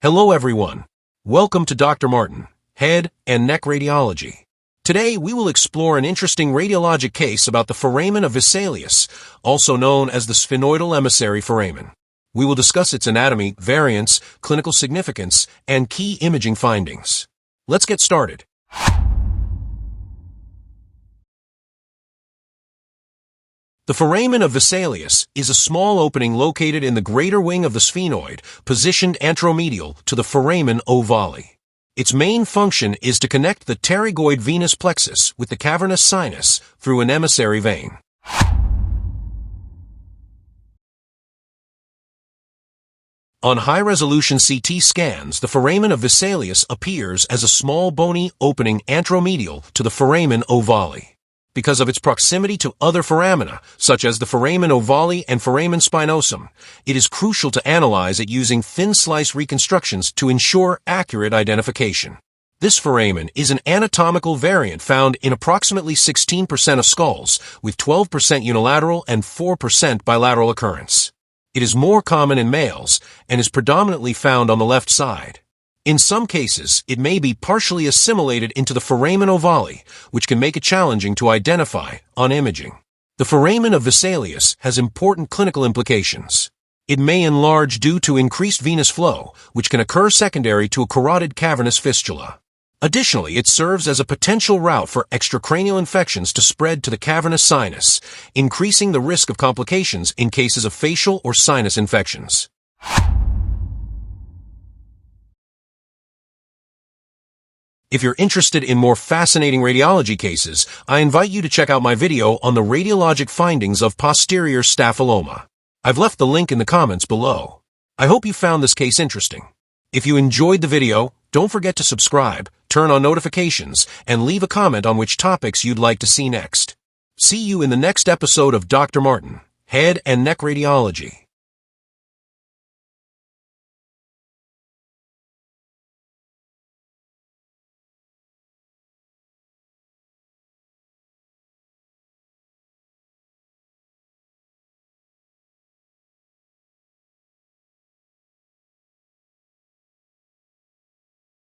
Hello everyone. Welcome to Dr. Martin, Head and Neck Radiology. Today we will explore an interesting radiologic case about the foramen of Vesalius, also known as the sphenoidal emissary foramen. We will discuss its anatomy, variants, clinical significance, and key imaging findings. Let's get started. The foramen of Vesalius is a small opening located in the greater wing of the sphenoid, positioned anteromedial to the foramen ovale. Its main function is to connect the pterygoid venous plexus with the cavernous sinus through an emissary vein. On high-resolution CT scans, the foramen of Vesalius appears as a small bony opening anteromedial to the foramen ovale. Because of its proximity to other foramina, such as the foramen ovale and foramen spinosum, it is crucial to analyze it using thin-slice reconstructions to ensure accurate identification. This foramen is an anatomical variant found in approximately 16% of skulls, with 12% unilateral and 4% bilateral occurrence. It is more common in males and is predominantly found on the left side. In some cases, it may be partially assimilated into the foramen ovale, which can make it challenging to identify on imaging. The foramen of Vesalius has important clinical implications. It may enlarge due to increased venous flow, which can occur secondary to a carotid-cavernous fistula. Additionally, it serves as a potential route for extracranial infections to spread to the cavernous sinus, increasing the risk of complications in cases of facial or sinus infections. If you're interested in more fascinating radiology cases, I invite you to check out my video on the radiologic findings of posterior staphyloma. I've left the link in the comments below. I hope you found this case interesting. If you enjoyed the video, don't forget to subscribe, turn on notifications, and leave a comment on which topics you'd like to see next. See you in the next episode of Dr. Martin, Head and Neck Radiology.